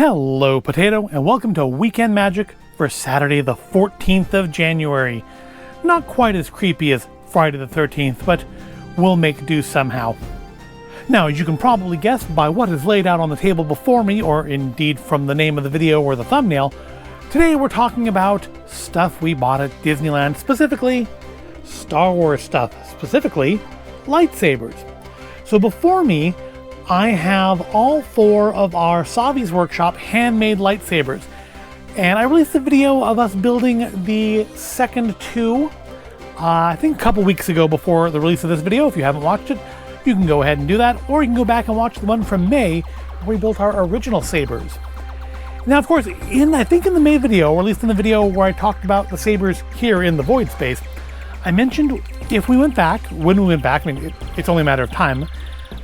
Hello Potato, and welcome to Weekend Magic for Saturday the 14th of January. Not quite as creepy as Friday the 13th, but we'll make do somehow. Now, as you can probably guess by what is laid out on the table before me, or indeed from the name of the video or the thumbnail, today we're talking about stuff we bought at Disneyland, specifically Star Wars stuff, specifically lightsabers. So before me, I have all four of our Savi's Workshop handmade lightsabers. And I released a video of us building the second two, I think a couple weeks ago before the release of this video. If you haven't watched it, you can go ahead and do that, or you can go back and watch the one from May where we built our original sabers. Now, of course, I think in the May video, or at least in the video where I talked about the sabers here in the void space, I mentioned if we went back, when we went back, I mean, it's only a matter of time,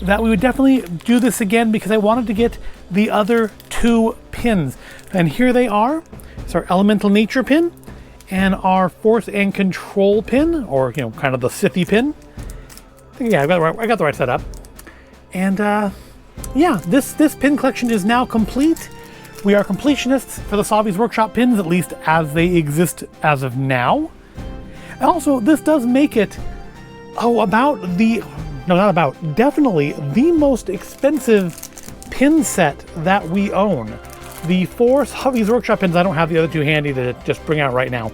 that we would definitely do this again because I wanted to get the other two pins. And here they are. It's our Elemental Nature pin and our Force and Control pin, or, you know, kind of the Sithy pin. Yeah, I got the right setup. And yeah, this pin collection is now complete. We are completionists for the Savi's Workshop pins, at least as they exist as of now. And also, this does make it, definitely the most expensive pin set that we own. The four Savi's Workshop pins, I don't have the other two handy to just bring out right now.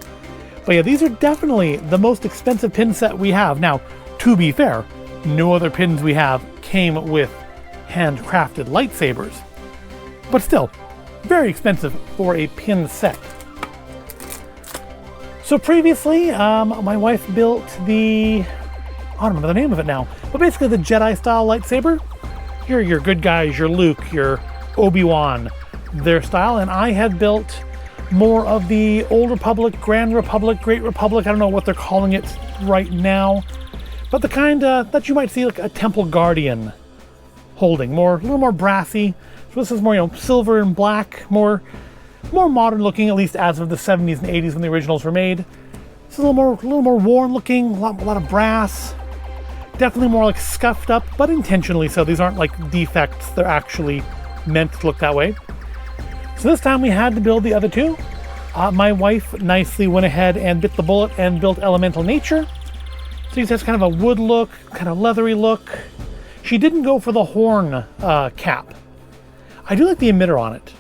But yeah, these are definitely the most expensive pin set we have. Now, to be fair, no other pins we have came with handcrafted lightsabers. But still, very expensive for a pin set. So previously, my wife built the, I don't remember the name of it now, but basically the Jedi style lightsaber. Your good guys, your Luke, your Obi-Wan, their style. And I had built more of the Old Republic, Grand Republic, Great Republic. I don't know what they're calling it right now, but the kind that you might see like a Temple Guardian holding, a little more brassy. So this is more, you know, silver and black, more modern looking, at least as of the 70s and 80s when the originals were made. It's a little more worn looking, a lot of brass. Definitely more like scuffed up, but intentionally so. These aren't like defects, they're actually meant to look that way. So this time we had to build the other two. My wife nicely went ahead and bit the bullet and built Elemental Nature. So he has kind of a wood look, kind of leathery look. She didn't go for the horn cap. I do like the emitter on it.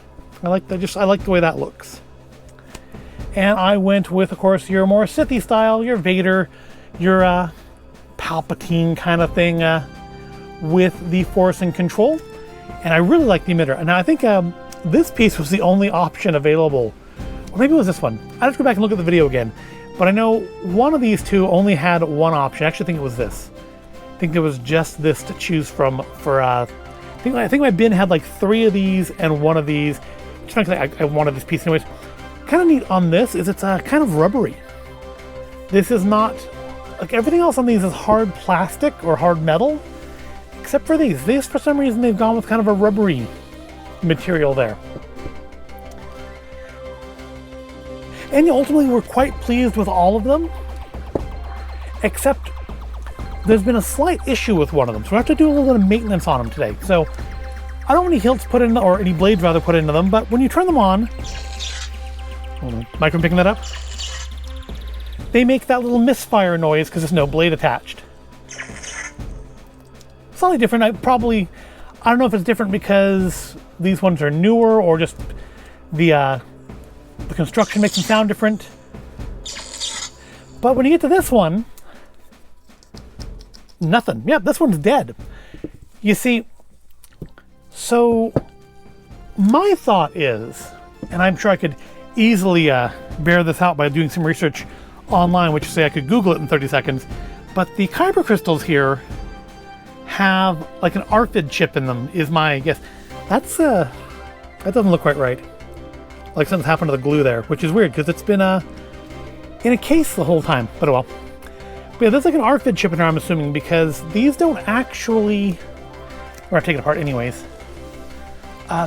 I like the way that looks. And I went with, of course, your more Sithy style, your Vader, your Palpatine kind of thing with the Force and Control. And I really like the emitter. And I think this piece was the only option available. Or maybe it was this one. I have to go back and look at the video again. But I know one of these two only had one option. I actually think it was this. I think there was just this to choose from for, I think my bin had like 3 of these and 1 of these. Just frankly, I wanted this piece anyways. Kind of neat on this is it's kind of rubbery. This is not, like everything else on these is hard plastic or hard metal, except for these. These, for some reason, they've gone with kind of a rubbery material there. And ultimately, we're quite pleased with all of them, except there's been a slight issue with one of them. So we have to do a little bit of maintenance on them today. So I don't want any hilts put in, or any blades rather put into them, but when you turn them on, Micro picking that up? They make that little misfire noise because there's no blade attached. Slightly different. I don't know if it's different because these ones are newer or just the construction makes them sound different. But when you get to this one, nothing. Yep, this one's dead. You see, so my thought is, and I'm sure I could easily bear this out by doing some research online, which say I could Google it in 30 seconds, but the Kyber Crystals here have like an ARFID chip in them, is my guess. That doesn't look quite right. Like something's happened to the glue there, which is weird because it's been in a case the whole time, but oh well. But yeah, there's like an ARFID chip in there, I'm assuming, because these don't actually, we're gonna take it apart anyways.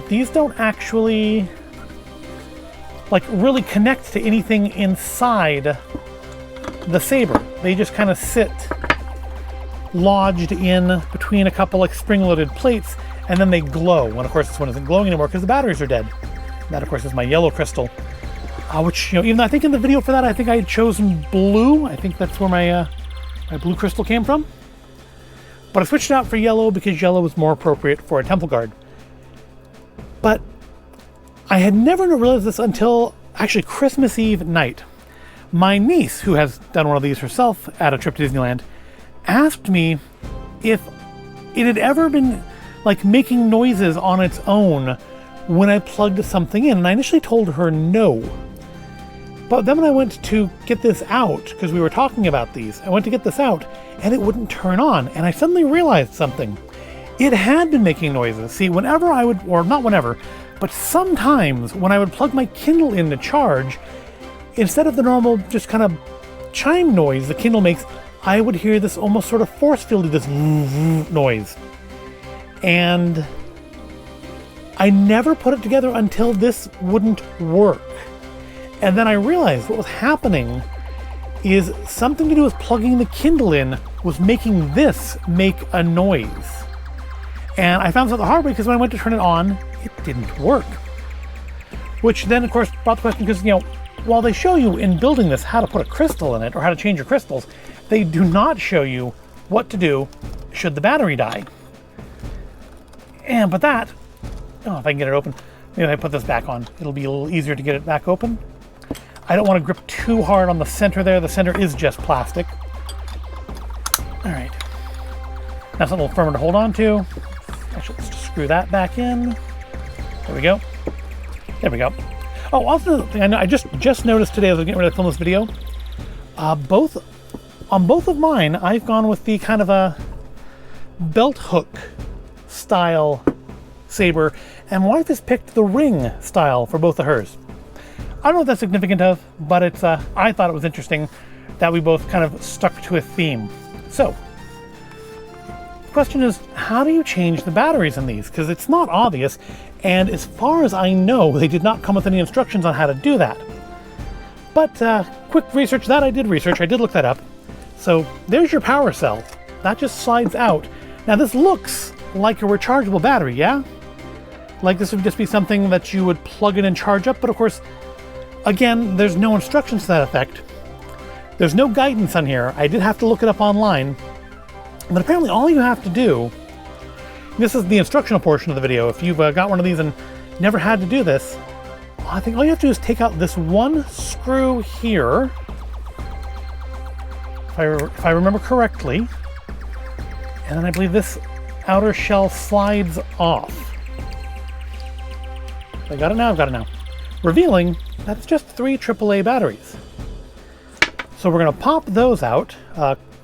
These don't actually like really connect to anything inside the saber. They just kind of sit lodged in between a couple like spring-loaded plates, and then they glow. And of course, this one isn't glowing anymore because the batteries are dead. That, of course, is my yellow crystal, which, even though I think in the video for that, I think I had chosen blue. I think that's where my blue crystal came from. But I switched it out for yellow because yellow was more appropriate for a temple guard. But I had never realized this until actually Christmas Eve night. My niece, who has done one of these herself at a trip to Disneyland, asked me if it had ever been like making noises on its own when I plugged something in. And I initially told her no. But then when I went to get this out, because we were talking about these, I went to get this out and it wouldn't turn on. And I suddenly realized something. It had been making noises. See, whenever I would, or not whenever, but sometimes when I would plug my Kindle in to charge, instead of the normal just kind of chime noise the Kindle makes, I would hear this almost sort of force field, this noise. And I never put it together until this wouldn't work. And then I realized what was happening is something to do with plugging the Kindle in was making this make a noise. And I found this out the hard way because when I went to turn it on, it didn't work. Which then, of course, brought the question because, while they show you in building this how to put a crystal in it or how to change your crystals, they do not show you what to do should the battery die. But that, if I can get it open, maybe I put this back on. It'll be a little easier to get it back open. I don't want to grip too hard on the center there. The center is just plastic. All right. That's a little firmer to hold on to. Actually, let's just screw that back in. There we go. There we go. Oh, also, I just noticed today as I was getting ready to film this video, on both of mine, I've gone with the kind of a belt hook style saber, and my wife has picked the ring style for both of hers. I don't know what that's significant of, but it's I thought it was interesting that we both kind of stuck to a theme. So, the question is, how do you change the batteries in these? Because it's not obvious, and as far as I know, they did not come with any instructions on how to do that. But quick research, I did look that up. So there's your power cell. That just slides out. Now this looks like a rechargeable battery, yeah? Like this would just be something that you would plug in and charge up, but of course, again, there's no instructions to that effect. There's no guidance on here. I did have to look it up online. But apparently all you have to do, this is the instructional portion of the video. If you've got one of these and never had to do this, I think all you have to do is take out this one screw here, if I remember correctly, and then I believe this outer shell slides off. I got it now, I've got it now. Revealing that's just 3 AAA batteries. So we're going to pop those out.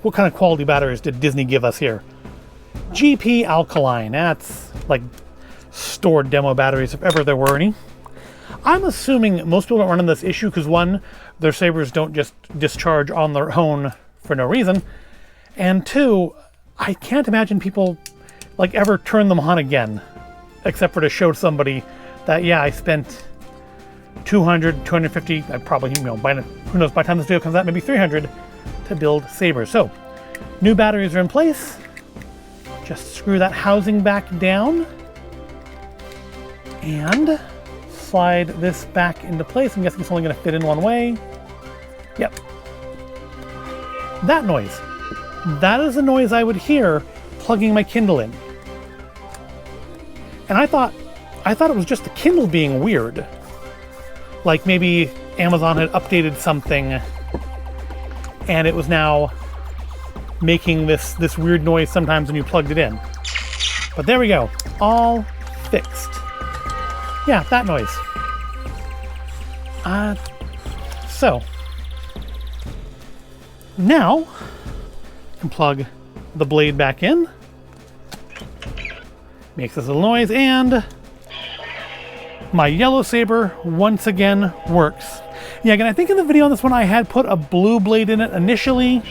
What kind of quality batteries did Disney give us here? GP Alkaline. That's like stored demo batteries if ever there were any. I'm assuming most people don't run into this issue because, one, their sabers don't just discharge on their own for no reason, and 2, I can't imagine people like ever turn them on again, except for to show somebody that, yeah, I spent 200, 250, I probably, who knows, by the time this video comes out, maybe 300 to build sabers. So, new batteries are in place. Just screw that housing back down and slide this back into place. I'm guessing it's only going to fit in one way. Yep. That noise. That is the noise I would hear plugging my Kindle in. And I thought it was just the Kindle being weird. Like maybe Amazon had updated something and it was now making this weird noise sometimes when you plugged it in. But there we go. All fixed. Yeah, that noise. So now I can plug the blade back in. Makes this little noise, and my yellow saber once again works. Yeah, again, I think in the video on this one I had put a blue blade in it initially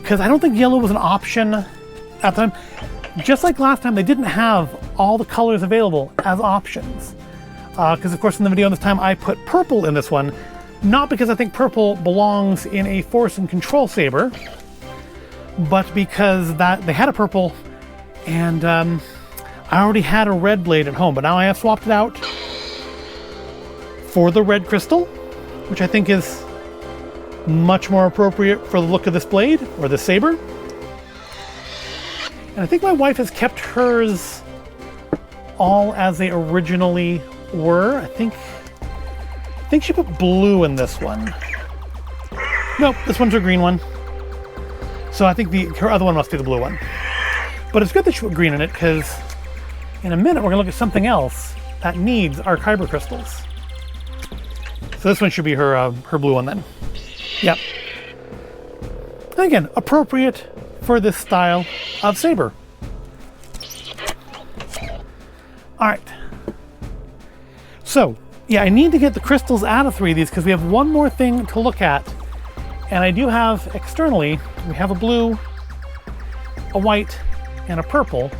because I don't think yellow was an option at the time. Just like last time, they didn't have all the colors available as options. Because of course in the video this time I put purple in this one, not because I think purple belongs in a Force and Control saber, but because they had a purple, and I already had a red blade at home, but now I have swapped it out for the red crystal, which I think is much more appropriate for the look of this blade, or the saber. And I think my wife has kept hers all as they originally were. I think she put blue in this one. Nope, this one's her green one. So I think her other one must be the blue one. But it's good that she put green in it, because in a minute we're gonna look at something else that needs our Kyber crystals. So this one should be her blue one then. Yep. And again, appropriate for this style of saber. All right. So, yeah, I need to get the crystals out of 3 of these because we have one more thing to look at. And I do have externally, we have a blue, a white, and a purple.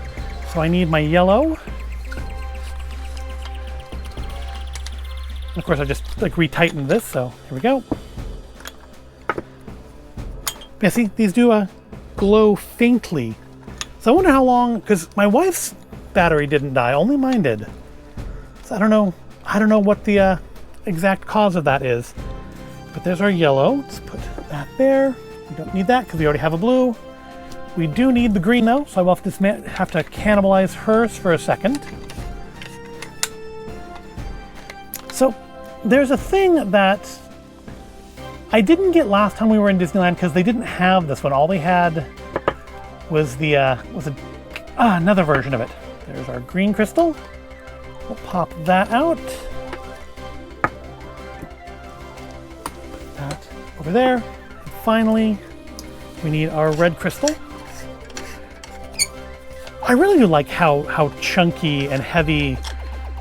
So I need my yellow. And of course, I just like retightened this, so here we go. Yeah, see, these do glow faintly. So I wonder how long, because my wife's battery didn't die, only mine did. So I don't know what the exact cause of that is. But there's our yellow. Let's put that there. We don't need that because we already have a blue. We do need the green though, so I will have to cannibalize hers for a second. So there's a thing that I didn't get last time we were in Disneyland because they didn't have this one. All they had was another version of it. There's our green crystal. We'll pop that out. Put that over there. And finally, we need our red crystal. I really do like how chunky and heavy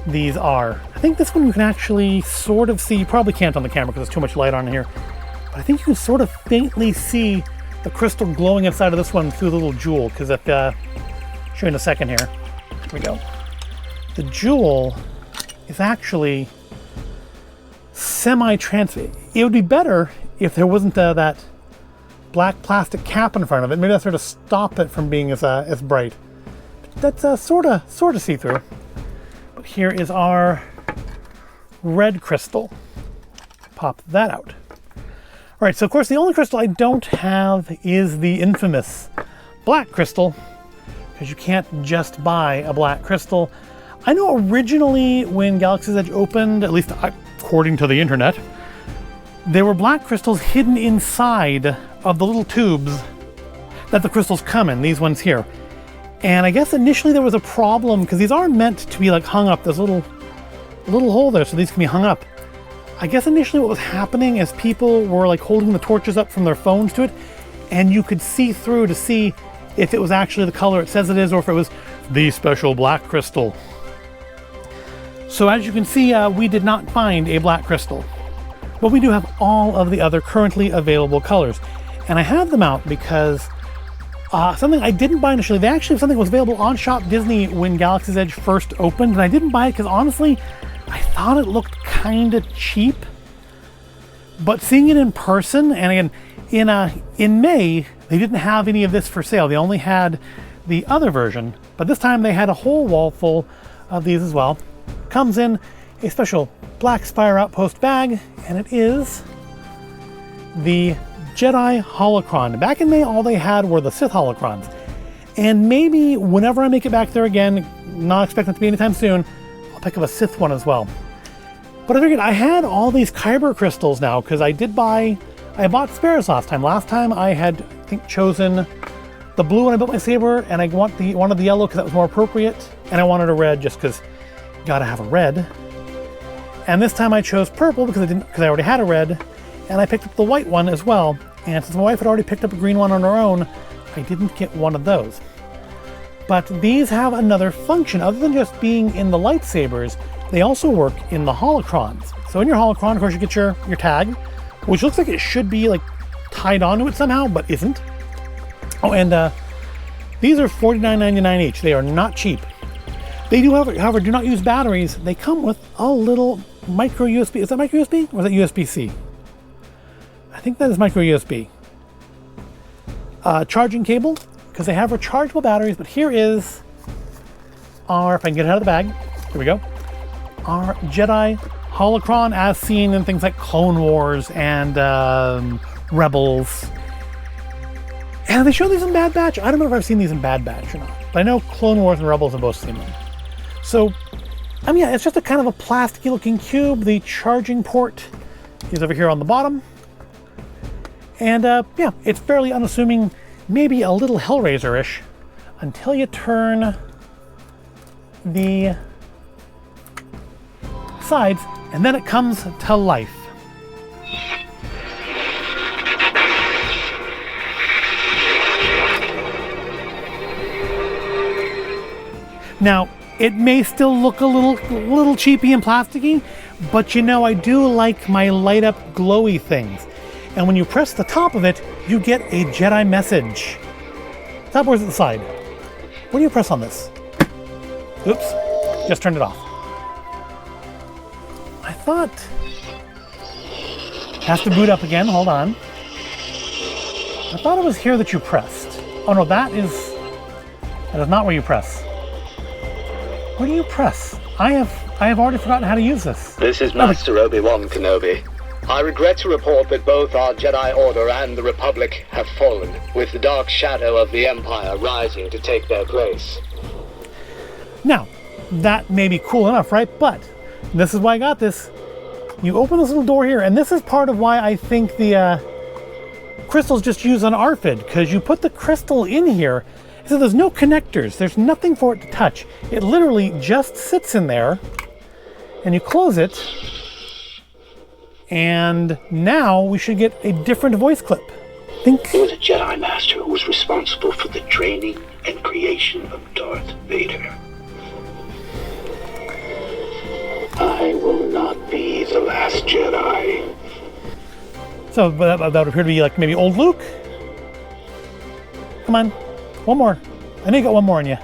these are. I think this one you can actually sort of see. You probably can't on the camera because there's too much light on here. But I think you can sort of faintly see the crystal glowing inside of this one through the little jewel, because I'll show you in a second here. Here we go. The jewel is actually semi-transparent. It would be better if there wasn't that black plastic cap in front of it. Maybe that sort of stop it from being as bright. That's sort of see-through. But here is our red crystal. Pop that out. All right, so of course the only crystal I don't have is the infamous black crystal, because you can't just buy a black crystal. I know originally when Galaxy's Edge opened, at least according to the internet, there were black crystals hidden inside of the little tubes that the crystals come in, these ones here. And I guess initially there was a problem because these aren't meant to be like hung up. There's a little hole there so these can be hung up. I guess initially what was happening is people were like holding the torches up from their phones to it, and you could see through to see if it was actually the color it says it is or if it was the special black crystal. So as you can see, we did not find a black crystal, but we do have all of the other currently available colors. And I have them out because something I didn't buy initially, they actually have something that was available on Shop Disney when Galaxy's Edge first opened, and I didn't buy it because honestly, I thought it looked kind of cheap. But seeing it in person, and again, in May, they didn't have any of this for sale. They only had the other version, but this time they had a whole wall full of these as well. Comes in a special Black Spire Outpost bag, and it is the Jedi Holocron. Back in May, all they had were the Sith Holocrons. And maybe whenever I make it back there again, not expecting it to be anytime soon, I'll pick up a Sith one as well. But I figured I had all these Kyber crystals now, because I bought spares last time. Last time I had, I think, chosen the blue when I built my saber, and I wanted the yellow because that was more appropriate, and I wanted a red just because you gotta have a red. And this time I chose purple because I already had a red, and I picked up the white one as well. And since my wife had already picked up a green one on her own, I didn't get one of those. But these have another function. Other than just being in the lightsabers, they also work in the holocrons. So in your holocron, of course, you get your tag, which looks like it should be like tied onto it somehow, but isn't. Oh, and these are $49.99 each. They are not cheap. They do, however, do not use batteries. They come with a little micro USB. Is that micro USB or is that USB-C? I think that is micro USB. Charging cable, because they have rechargeable batteries, but here is our, if I can get it out of the bag, here we go, our Jedi Holocron as seen in things like Clone Wars and Rebels. And they show these in Bad Batch. I don't know if I've seen these in Bad Batch or not, but I know Clone Wars and Rebels have both seen them. So, yeah, it's just a kind of a plasticky looking cube. The charging port is over here on the bottom. And yeah, it's fairly unassuming, maybe a little Hellraiser-ish, until you turn the sides, and then it comes to life. Now, it may still look a little cheapy and plasticky, but you know I do like my light up glowy things. And when you press the top of it, you get a Jedi message. Top where's at the side? What do you press on this? Oops, just turned it off. I thought... Has to boot up again, hold on. I thought it was here that you pressed. Oh no, that is not where you press. Where do you press? I have already forgotten how to use this. This is Master Obi-Wan Kenobi. I regret to report that both our Jedi Order and the Republic have fallen, with the dark shadow of the Empire rising to take their place. Now, that may be cool enough, right? But this is why I got this. You open this little door here, and this is part of why I think the crystals just use on ARFID, because you put the crystal in here, so there's no connectors. There's nothing for it to touch. It literally just sits in there, and you close it, and now we should get a different voice clip. It was a Jedi Master who was responsible for the training and creation of Darth Vader. I will not be the last Jedi. So that would appear to be like maybe old Luke. Come on, one more. I know you got one more in you.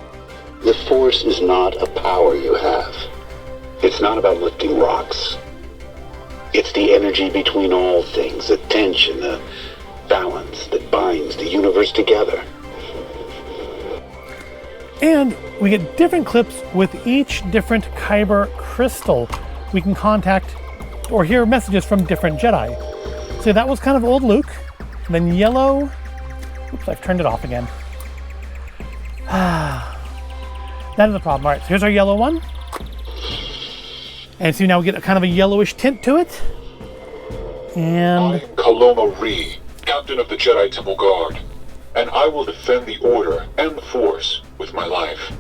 The Force is not a power you have. It's not about lifting rocks. It's the energy between all things, the tension, the balance that binds the universe together. And we get different clips with each different Kyber crystal. We can contact or hear messages from different Jedi. So that was kind of old Luke. And then yellow. Oops, I've turned it off again. That is the problem. All right, so here's our yellow one. And so now we get a kind of a yellowish tint to it. And I am Kaloma Ree, Captain of the Jedi Temple Guard, and I will defend the Order and the Force with my life.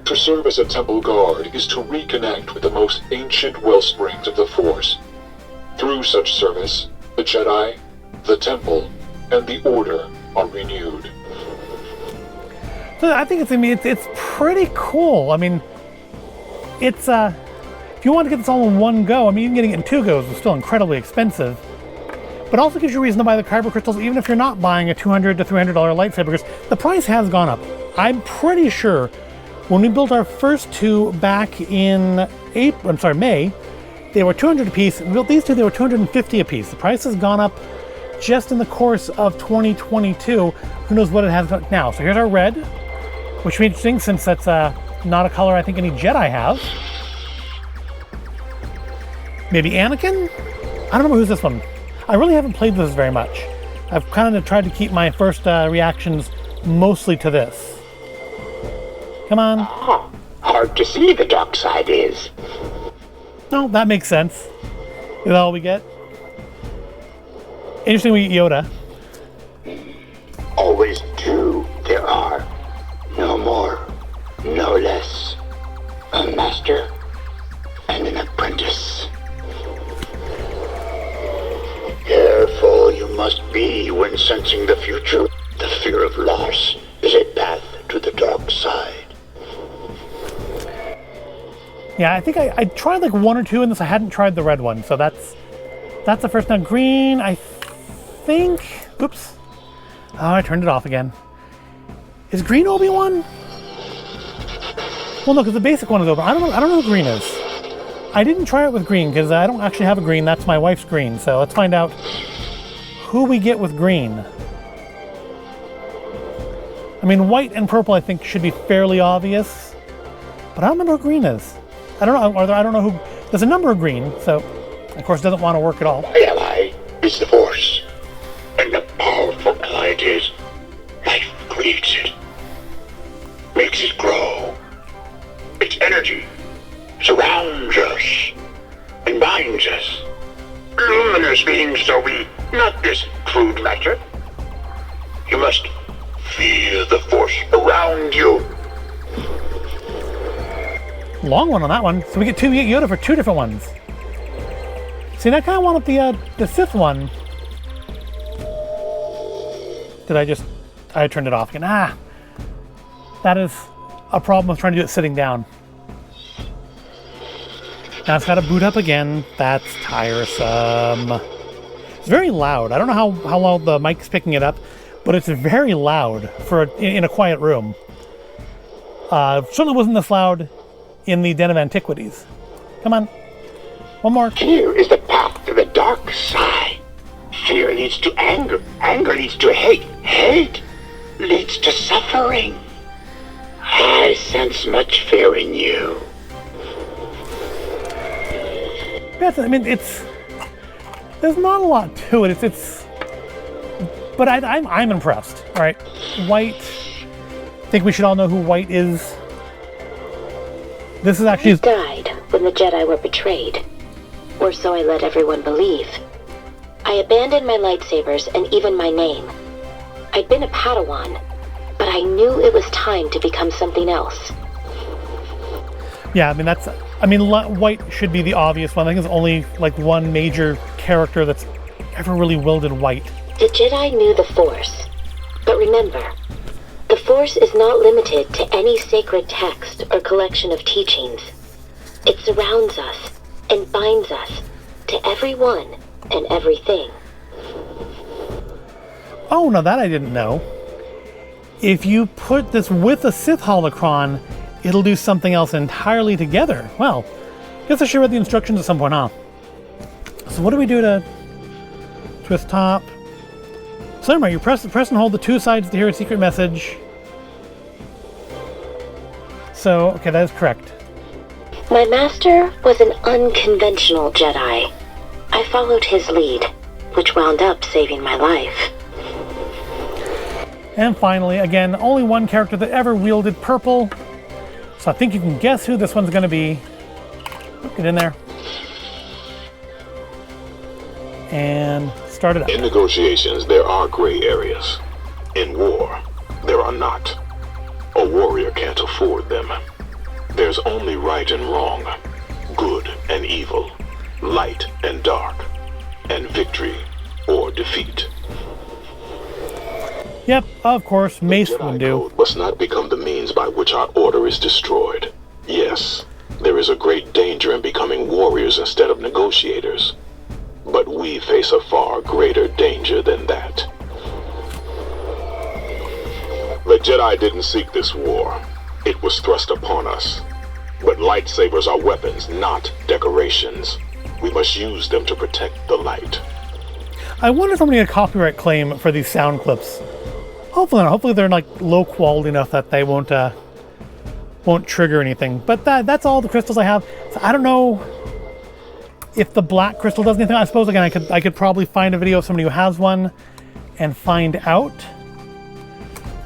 To serve as a Temple Guard is to reconnect with the most ancient wellsprings of the Force. Through such service, the Jedi, the Temple, and the Order are renewed. so I think it's pretty cool. I mean, it's if you want to get this all in one go, I mean, even getting it in 2 goes is still incredibly expensive. But also gives you a reason to buy the Kyber Crystals, even if you're not buying a $200 to $300 lightsaber, because the price has gone up. I'm pretty sure when we built our first 2 back in May, they were $200 a piece. We built these 2, they were $250 a piece. The price has gone up just in the course of 2022. Who knows what it has now. So here's our red, which would be interesting since that's not a color I think any Jedi have. Maybe Anakin? I don't know who's this one. I really haven't played this very much. I've kind of tried to keep my first reactions mostly to this. Come on. Oh, hard to see the dark side is. No, that makes sense. Is that all we get? Interesting we get Yoda. Always 2 there are. No more, no less. A master and an apprentice. Careful you must be when sensing the future. The fear of loss is a path to the dark side. Yeah, I think I tried like 1 or 2 in this. I hadn't tried the red one, so that's the first. Now green, I think. Oops. Oh, I turned it off again. Is green Obi-Wan? Well, no, because the basic one is open. I don't know who green is. I didn't try it with green because I don't actually have a green. That's my wife's green. So let's find out who we get with green. I mean, white and purple I think should be fairly obvious, but I don't remember what green is. I don't know. I don't know who. There's a number of green, so of course it doesn't want to work at all. My ally is the Force, and the powerful ally it is, life creates it, makes it grow. Its energy surrounds us and binds us. Luminous beings, Savi, not this crude matter. You must feel the Force around you. Long one on that one, so we get Yoda for 2 different ones. See, and I kind of wanted the Sith one. I turned it off again. That is a problem with trying to do it sitting down. Now it's got to boot up again. That's tiresome. It's very loud. I don't know how loud the mic's picking it up, but it's very loud in a quiet room. Certainly wasn't this loud in the Den of Antiquities. Come on. One more. Fear is the path to the dark side. Fear leads to anger. Anger leads to hate. Hate leads to suffering. I sense much fear in you. Yes, I mean, there's not a lot to it. But I'm impressed. All right, White. I think we should all know who White is. This is actually... He died when the Jedi were betrayed. Or so I let everyone believe. I abandoned my lightsabers and even my name. I'd been a Padawan, but I knew it was time to become something else. Yeah, I mean, White should be the obvious one. I think there's only like one major character that's ever really wielded white. The Jedi knew the Force. But remember, the Force is not limited to any sacred text or collection of teachings. It surrounds us and binds us to everyone and everything. Oh, no, that I didn't know. If you put this with a Sith Holocron, it'll do something else entirely together. Well, guess I should read the instructions at some point, huh? So what do we do to twist top? So remember, you press and hold the 2 sides to hear a secret message. So, okay, that is correct. My master was an unconventional Jedi. I followed his lead, which wound up saving my life. And finally, again, only one character that ever wielded purple. So I think you can guess who this one's going to be. Get in there. And start it up. In negotiations, there are gray areas. In war, there are not. A warrior can't afford them. There's only right and wrong, good and evil, light and dark, and victory or defeat. Yep, of course, Mace Jedi would do. code must not become the means by which our order is destroyed. Yes, there is a great danger in becoming warriors instead of negotiators. But we face a far greater danger than that. The Jedi didn't seek this war. It was thrust upon us. But lightsabers are weapons, not decorations. We must use them to protect the light. I wonder if I'm going to get a copyright claim for these sound clips. Hopefully not. Hopefully they're like low quality enough that they won't trigger anything. But that's all the crystals I have. So I don't know if the black crystal does anything. I suppose again I could probably find a video of somebody who has one and find out.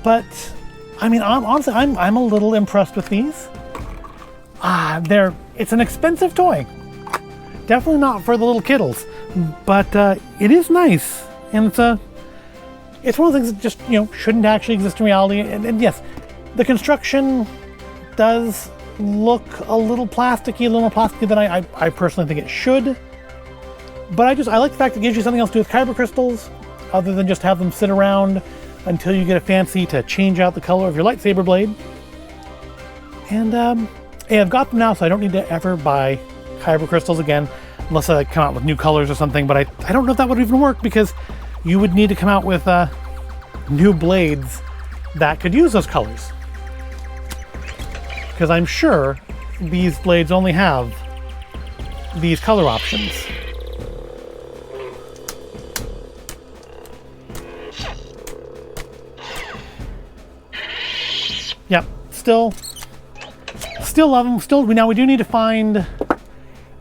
But I mean, honestly, I'm a little impressed with these. It's an expensive toy. Definitely not for the little kiddles, but it is nice, and it's one of the things that just shouldn't actually exist in reality. And yes, the construction does look a little plasticky than I personally think it should. But I like the fact it gives you something else to do with Kyber Crystals, other than just have them sit around until you get a fancy to change out the color of your lightsaber blade. And I've got them now, so I don't need to ever buy Kyber Crystals again, unless I come out with new colors or something. But I don't know if that would even work, because you would need to come out with new blades that could use those colors. Because I'm sure these blades only have these color options. Yep, still love them. Now we do need to find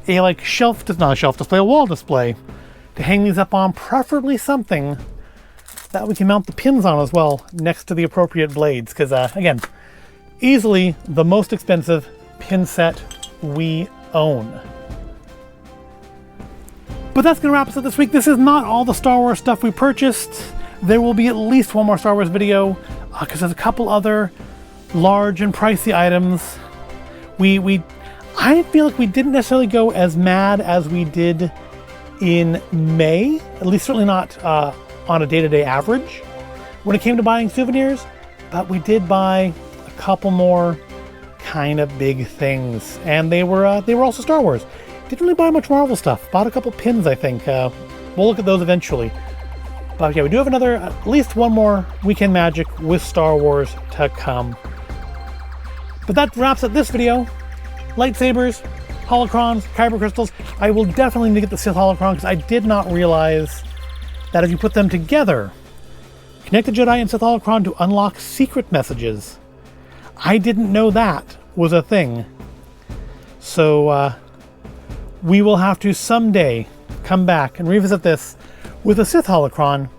a like not a shelf display, a wall display to hang these up on, preferably something that we can mount the pins on as well next to the appropriate blades, because again, easily the most expensive pin set we own. But that's going to wrap us up this week. This is not all the Star Wars stuff we purchased. There will be at least one more Star Wars video, because there's a couple other large and pricey items. I feel like we didn't necessarily go as mad as we did in May, at least certainly not on a day-to-day average when it came to buying souvenirs, but we did buy a couple more kind of big things, and they were also Star Wars. Didn't really buy much Marvel stuff. Bought a couple pins, I think. We'll look at those eventually. But yeah, we do have at least one more Weekend Magic with Star Wars to come. But that wraps up this video. Lightsabers, holocrons, Kyber Crystals. I will definitely need to get the Sith holocron, because I did not realize that if you put them together, connect the Jedi and Sith holocron to unlock secret messages. I didn't know that was a thing. So we will have to someday come back and revisit this with a Sith holocron,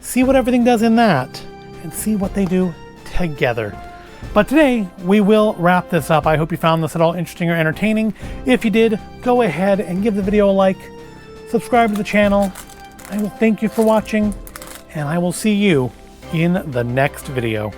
see what everything does in that, and see what they do together. But today, we will wrap this up. I hope you found this at all interesting or entertaining. If you did, go ahead and give the video a like, subscribe to the channel. I will thank you for watching, and I will see you in the next video.